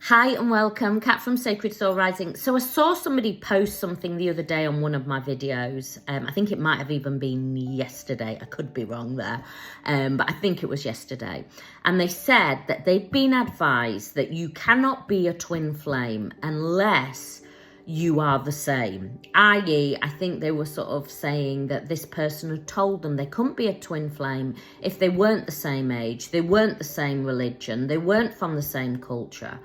Hi and welcome, Kat from Sacred Soul Rising. So I saw somebody post something the other day on one of my videos. I think it might have even been yesterday. I could be wrong there, but I think it was yesterday. And they said that they'd been advised that you cannot be a twin flame unless you are the same. I.e., I think they were sort of saying that this person had told them they couldn't be a twin flame if they weren't the same age, they weren't the same religion, they weren't from the same culture.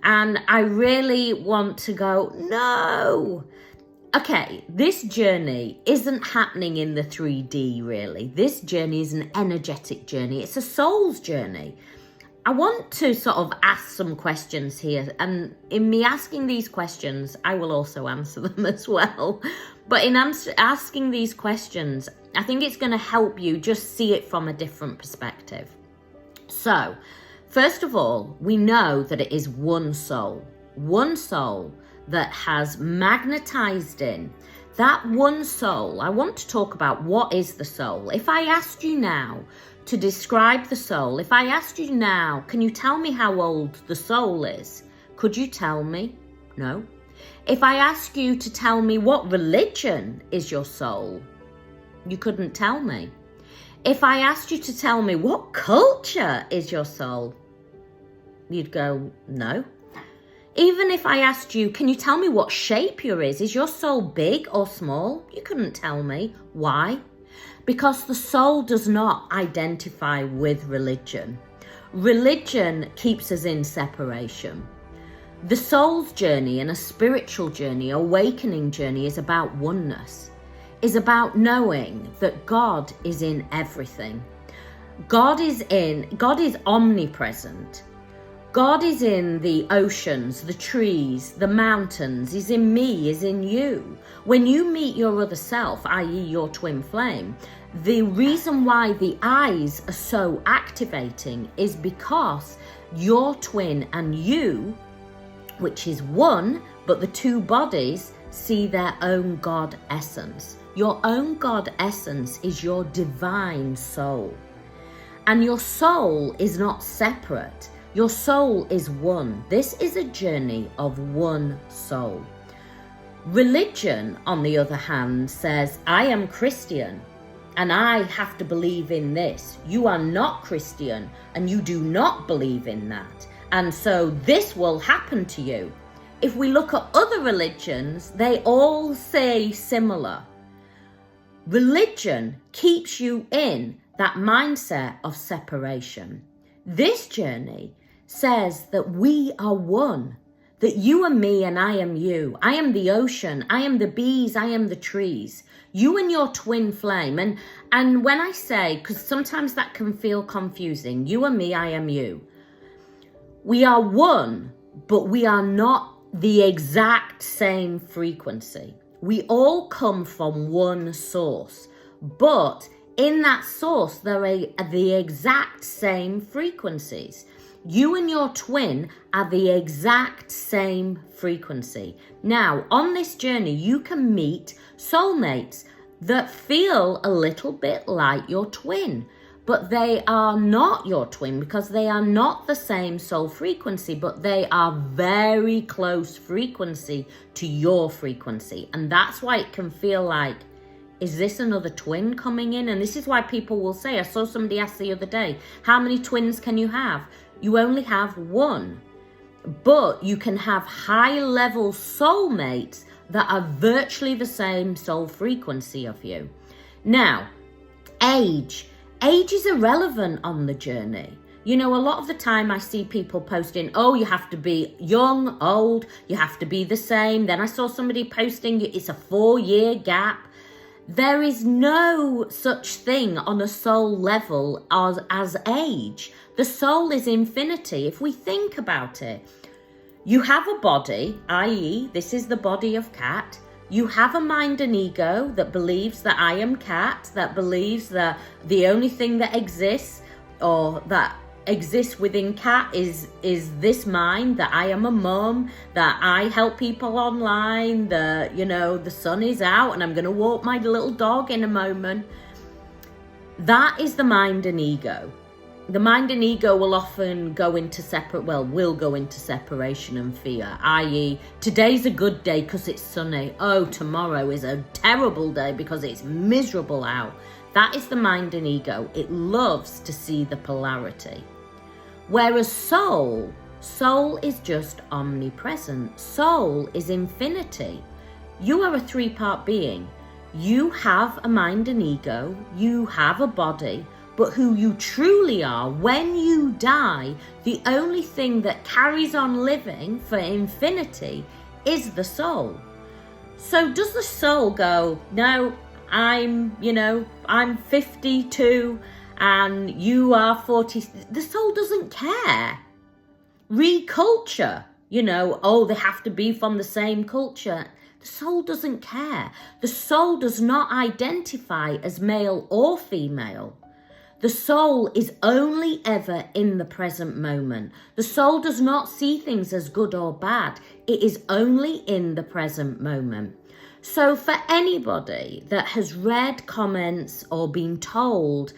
And I really want to go, no. Okay, this journey isn't happening in the 3D really. This journey is an energetic journey. It's a soul's journey. I want to sort of ask some questions here. And in me asking these questions, I will also answer them as well. But in asking these questions, I think it's going to help you just see it from a different perspective. So, first of all, we know that it is one soul that has magnetized in. That one soul, I want to talk about what is the soul. If I asked you now to describe the soul, if I asked you now, can you tell me how old the soul is? Could you tell me? No. If I ask you to tell me what religion is your soul, you couldn't tell me. If I asked you to tell me what culture is your soul, you'd go, no. Even if I asked you, can you tell me what shape yours is? Is your soul big or small? You couldn't tell me. Why? Because the soul does not identify with religion. Religion keeps us in separation. The soul's journey and a spiritual journey, awakening journey, is about oneness, is about knowing that God is in everything. God is omnipresent. God is in the oceans, the trees, the mountains, is in me, is in you. When you meet your other self, i.e. your twin flame, the reason why the eyes are so activating is because your twin and you, which is one, but the two bodies see their own God essence. Your own God essence is your divine soul. And your soul is not separate. Your soul is one. This is a journey of one soul. Religion, on the other hand, says, I am Christian and I have to believe in this. You are not Christian and you do not believe in that. And so this will happen to you. If we look at other religions, they all say similar. Religion keeps you in that mindset of separation. This journey says that we are one, that you are me and I am you. I am the ocean, I am the bees, I am the trees. You and your twin flame. And when I say, because sometimes that can feel confusing, you are me, I am you. We are one, but we are not the exact same frequency. We all come from one source, but in that source, there are the exact same frequencies. You and your twin are the exact same frequency. Now, on this journey, you can meet soulmates that feel a little bit like your twin, but they are not your twin because they are not the same soul frequency, but they are very close frequency to your frequency. And that's why it can feel like, is this another twin coming in? And this is why people will say, I saw somebody ask the other day, how many twins can you have? You only have one, but you can have high-level soulmates that are virtually the same soul frequency of you. Now, age is irrelevant on the journey. You know, a lot of the time I see people posting, oh, you have to be young, old, you have to be the same. Then I saw somebody posting, it's a 4-year gap. There is no such thing on a soul level as age. The soul is infinity. If we think about it, you have a body, i.e. this is the body of Kat. You have a mind and ego that believes that I am Kat, that believes that the only thing that exists or that exists within Kat is this mind, that I am a mum, that I help people online, that, you know, the sun is out and I'm going to walk my little dog in a moment. That is the mind and ego. The mind and ego will often go into separation and fear, i.e. today's a good day because it's sunny. Oh, tomorrow is a terrible day because it's miserable out. That is the mind and ego. It loves to see the polarity. Whereas soul is just omnipresent. Soul is infinity. You are a three-part being. You have a mind and ego, you have a body, but who you truly are when you die, the only thing that carries on living for infinity is the soul. So does the soul go, no, I'm 52 and you are 40. The soul doesn't care. Reculture, they have to be from the same culture. The soul doesn't care. The soul does not identify as male or female. The soul is only ever in the present moment. The soul does not see things as good or bad. It is only in the present moment. So for anybody that has read comments or been told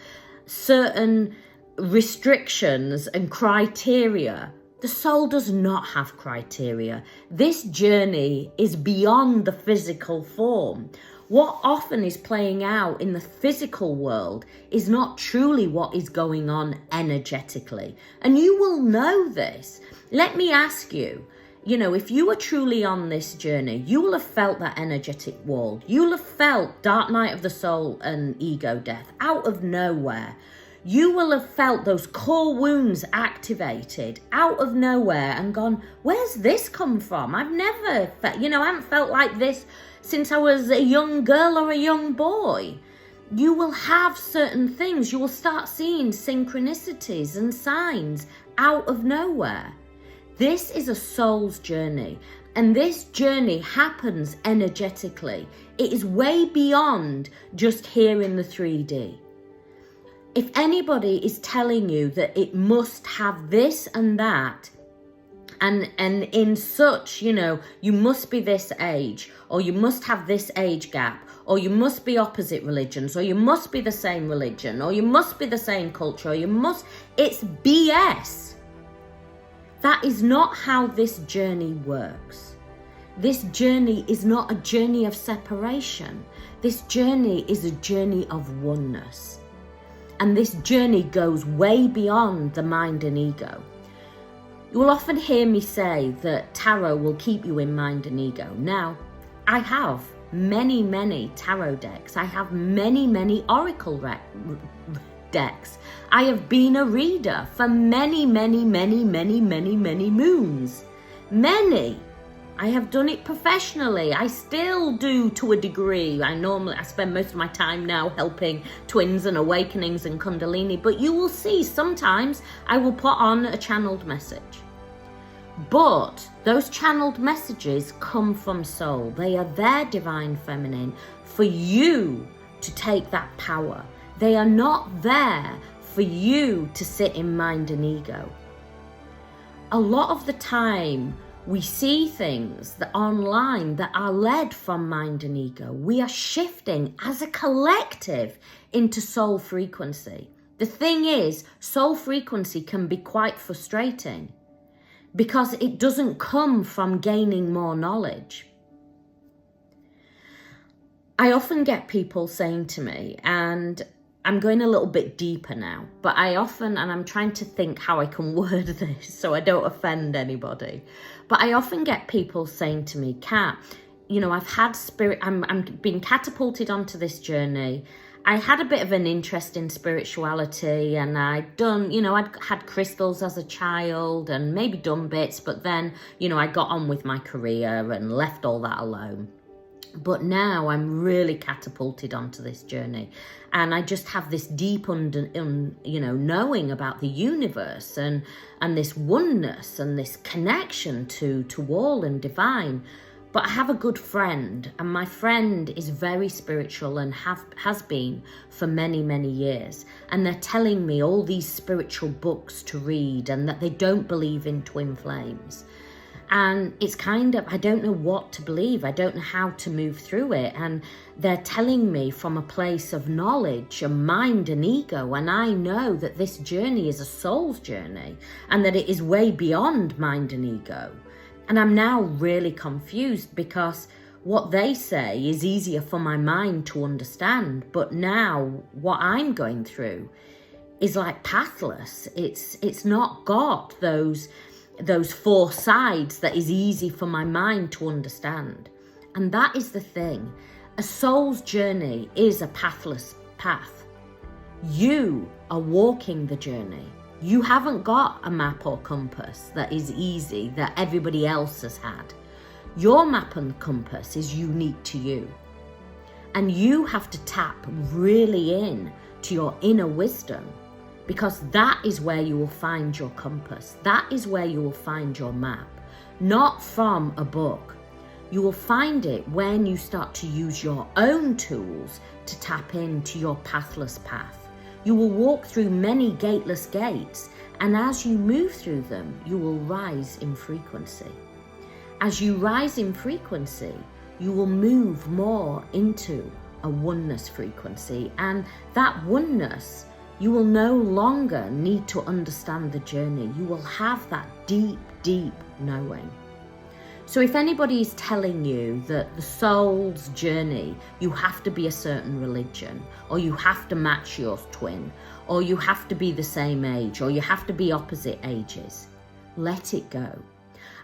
certain restrictions and criteria, the soul does not have criteria. This journey is beyond the physical form. What often is playing out in the physical world is not truly what is going on energetically. And you will know this. Let me ask you, if you are truly on this journey, you will have felt that energetic wall. You will have felt dark night of the soul and ego death out of nowhere. You will have felt those core wounds activated out of nowhere and gone, where's this come from? I've never felt, I haven't felt like this since I was a young girl or a young boy. You will have certain things. You will start seeing synchronicities and signs out of nowhere. This is a soul's journey, and this journey happens energetically. It is way beyond just here in the 3D. If anybody is telling you that it must have this and that, and in such, you must be this age, or you must have this age gap, or you must be opposite religions, or you must be the same religion, or you must be the same culture, it's BS. That is not how this journey works. This journey is not a journey of separation. This journey is a journey of oneness. And this journey goes way beyond the mind and ego. You will often hear me say that tarot will keep you in mind and ego. Now, I have many, many tarot decks. I have many, many oracle decks. I have been a reader for many, many, many, many, many, many moons. Many. I have done it professionally. I still do to a degree. I spend most of my time now helping twins and awakenings and kundalini, but you will see sometimes I will put on a channeled message. But those channeled messages come from soul. They are their divine feminine for you to take that power. They are not there for you to sit in mind and ego. A lot of the time, we see things that are online that are led from mind and ego. We are shifting as a collective into soul frequency. The thing is, soul frequency can be quite frustrating because it doesn't come from gaining more knowledge. I often get people saying to me, and I'm going a little bit deeper now, but and I'm trying to think how I can word this so I don't offend anybody. But I often get people saying to me, Kat, I've had I'm being catapulted onto this journey. I had a bit of an interest in spirituality, and I'd had crystals as a child and maybe done bits, but then, I got on with my career and left all that alone. But now I'm really catapulted onto this journey, and I just have this deep knowing about the universe and this oneness and this connection to all and divine. But I have a good friend, and my friend is very spiritual and has been for many, many years. And they're telling me all these spiritual books to read and that they don't believe in twin flames. And it's kind of, I don't know what to believe. I don't know how to move through it. And they're telling me from a place of knowledge and mind and ego. And I know that this journey is a soul's journey and that it is way beyond mind and ego. And I'm now really confused because what they say is easier for my mind to understand. But now what I'm going through is like pathless. It's not got those four sides that is easy for my mind to understand. And that is the thing. A soul's journey is a pathless path. You are walking the journey. You haven't got a map or compass that is easy, that everybody else has had. Your map and compass is unique to you. And you have to tap really in to your inner wisdom, because that is where you will find your compass. That is where you will find your map, not from a book. You will find it when you start to use your own tools to tap into your pathless path. You will walk through many gateless gates, and as you move through them, you will rise in frequency. As you rise in frequency, you will move more into a oneness frequency, and that oneness, you will no longer need to understand the journey. You will have that deep, deep knowing. So if anybody is telling you that the soul's journey, you have to be a certain religion, or you have to match your twin, or you have to be the same age, or you have to be opposite ages, let it go.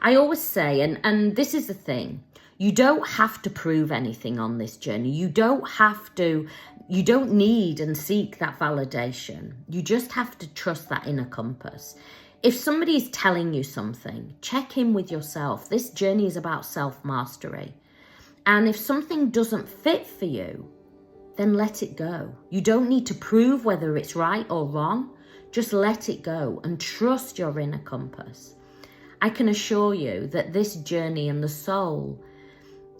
I always say, and this is the thing, you don't have to prove anything on this journey. You don't need and seek that validation. You just have to trust that inner compass. If somebody is telling you something, check in with yourself. This journey is about self-mastery. And if something doesn't fit for you, then let it go. You don't need to prove whether it's right or wrong. Just let it go and trust your inner compass. I can assure you that this journey and the soul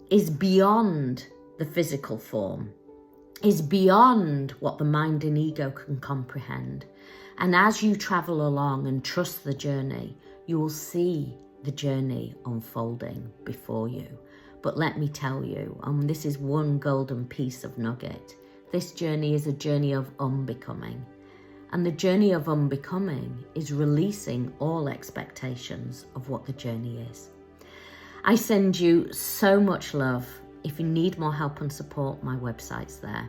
is beyond the physical form, is beyond what the mind and ego can comprehend. And as you travel along and trust the journey, you will see the journey unfolding before you. But let me tell you, this is one golden piece of nugget. This journey is a journey of unbecoming. And the journey of unbecoming is releasing all expectations of what the journey is. I send you so much love. If you need more help and support, my website's there.